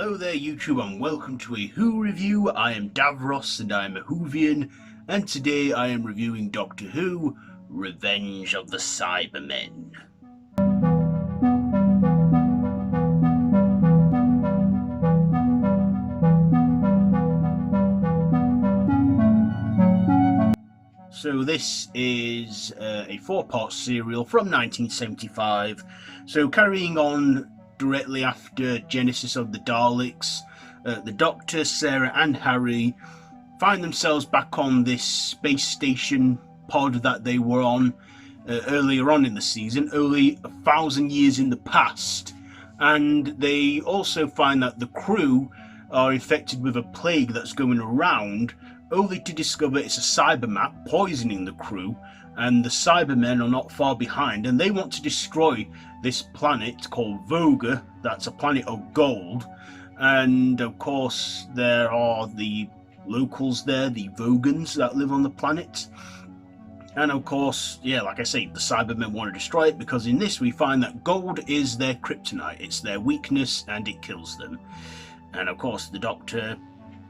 Hello there YouTube and welcome to a Who review. I am Davros and I am a Whovian, and today I am reviewing Doctor Who, Revenge of the Cybermen. So this is a 4-part serial from 1975, so carrying on directly after Genesis of the Daleks. The Doctor, Sarah and Harry find themselves back on this space station pod that they were on earlier on in the season, only 1,000 years in the past, and they also find that the crew are infected with a plague that's going around, only to discover it's a cybermat poisoning the crew, and the Cybermen are not far behind, and they want to destroy this planet called Voga. That's a planet of gold, and of course there are the locals there, the Vogans that live on the planet, and of course, yeah, like I say, the Cybermen want to destroy it because in this we find that gold is their kryptonite, it's their weakness and it kills them. And of course the Doctor,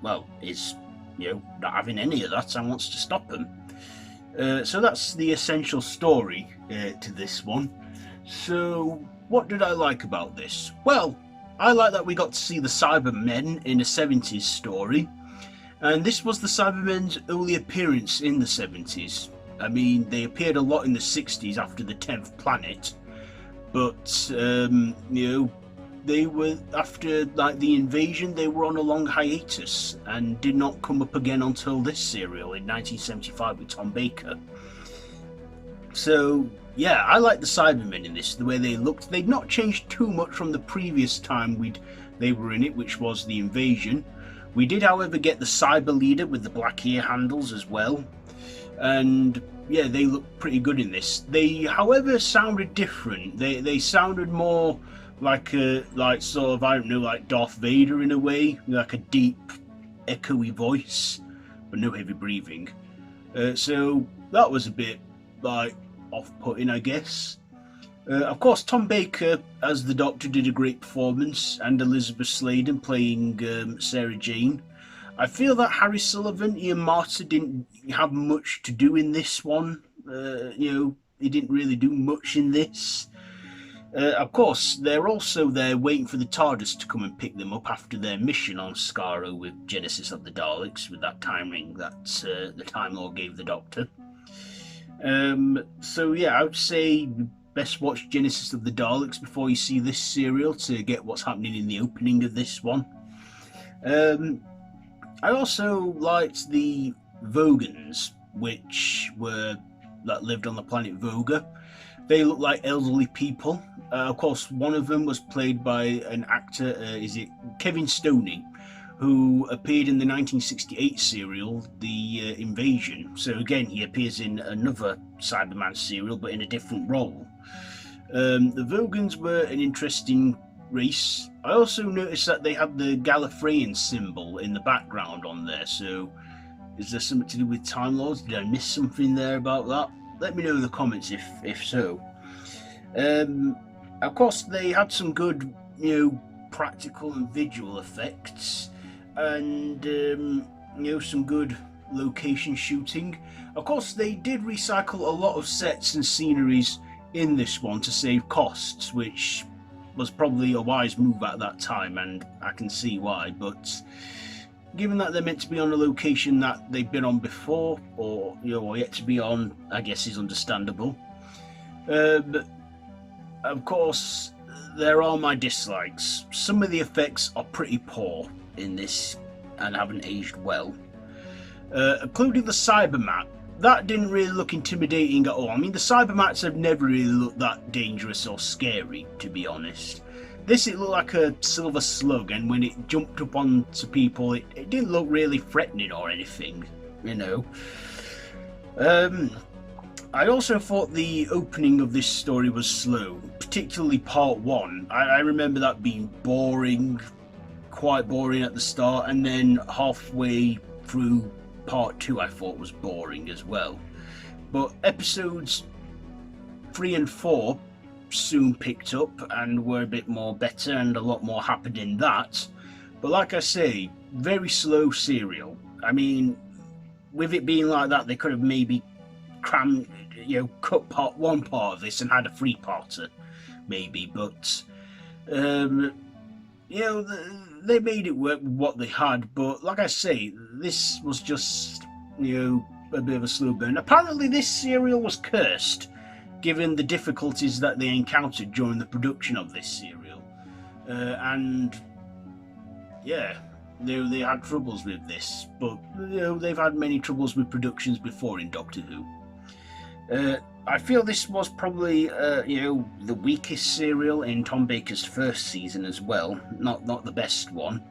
well, is, not having any of that and wants to stop them. So that's the essential story to this one. So what did I like about this? Well, I like that we got to see the Cybermen in a 70s story, and this was the Cybermen's only appearance in the 70s. I mean, they appeared a lot in the 60s after the 10th planet, but they were, after the invasion, they were on a long hiatus and did not come up again until this serial in 1975 with Tom Baker. So yeah, I like the Cybermen in this, the way they looked. They'd not changed too much from the previous time they were in it, which was the invasion. We did, however, get the Cyber Leader with the black ear handles as well, and yeah, they look pretty good in this. They, however, sounded different. They sounded more like sort of, I don't know, like Darth Vader in a way, like a deep, echoey voice, but no heavy breathing. So that was a bit off-putting, I guess. Of course, Tom Baker as the Doctor did a great performance, and Elisabeth Sladen playing Sarah Jane. I feel that Harry Sullivan, Ian Marter, didn't have much to do in this one. He didn't really do much in this. Of course, they're also there waiting for the TARDIS to come and pick them up after their mission on Skaro with Genesis of the Daleks, with that time ring that the Time Lord gave the Doctor. So yeah, I would say best watch Genesis of the Daleks before you see this serial to get what's happening in the opening of this one. I also liked the Vogans, that lived on the planet Voga. They look like elderly people. Of course, one of them was played by an actor, is it Kevin Stoney, who appeared in the 1968 serial, The Invasion. So again, he appears in another Cyberman serial, but in a different role. The Vogans were an interesting race. I also noticed that they had the Gallifreyan symbol in the background on there, so is there something to do with Time Lords? Did I miss something there about that? Let me know in the comments if so. Of course, they had some good, practical and visual effects, and some good location shooting. Of course, they did recycle a lot of sets and sceneries in this one to save costs, which was probably a wise move at that time, and I can see why. But given that they're meant to be on a location that they've been on before, or yet to be on, I guess is understandable. But of course, there are my dislikes. Some of the effects are pretty poor in this and haven't aged well, including the Cybermat. That didn't really look intimidating at all. I mean, the Cybermats have never really looked that dangerous or scary, to be honest. This, it looked like a silver slug, and when it jumped up onto people, it didn't look really threatening or anything, I also thought the opening of this story was slow, particularly part 1. I remember that being boring, quite boring at the start, and then halfway through part 2 I thought was boring as well. But episodes 3 and 4 soon picked up and were a bit more better, and a lot more happened in that. But like I say, very slow serial. I mean, with it being like that, they could have maybe crammed, cut one part of this and had a three-parter, maybe. But um, they made it work with what they had. But like I say, this was just a bit of a slow burn. Apparently, this serial was cursed, given the difficulties that they encountered during the production of this serial, and yeah, they had troubles with this, but they've had many troubles with productions before in Doctor Who. I feel this was probably the weakest serial in Tom Baker's first season as well. Not the best one,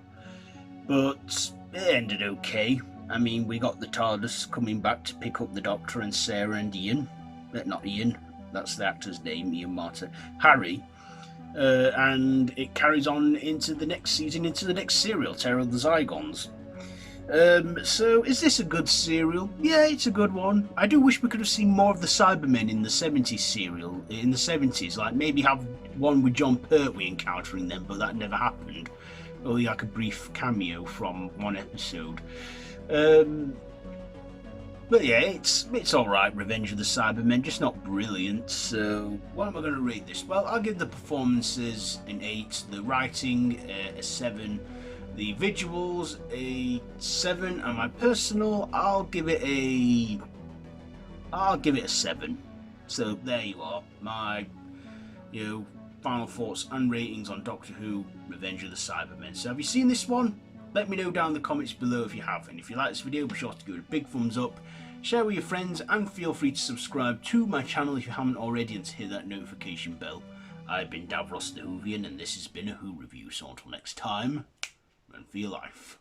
but it ended okay. I mean, we got the TARDIS coming back to pick up the Doctor and Sarah and Ian. Not Ian, that's the actor's name, Ian Marter. Harry. And it carries on into the next season, into the next serial, Terror of the Zygons. So, is this a good serial? Yeah, it's a good one. I do wish we could have seen more of the Cybermen in the 70s serial, in the 70s, like maybe have one with John Pertwee encountering them, but that never happened. Only like a brief cameo from one episode. But yeah, it's alright, Revenge of the Cybermen, just not brilliant. So, what am I going to rate this? Well, I'll give the performances an 8, the writing a 7, the visuals a 7, and my personal, I'll give it a 7. So there you are, my final thoughts and ratings on Doctor Who Revenge of the Cybermen. So have you seen this one? Let me know down in the comments below if you have, and if you like this video, be sure to give it a big thumbs up, share with your friends, and feel free to subscribe to my channel if you haven't already, and to hit that notification bell. I've been Davros the Whovian, and this has been a Who Review, so until next time, run for your life.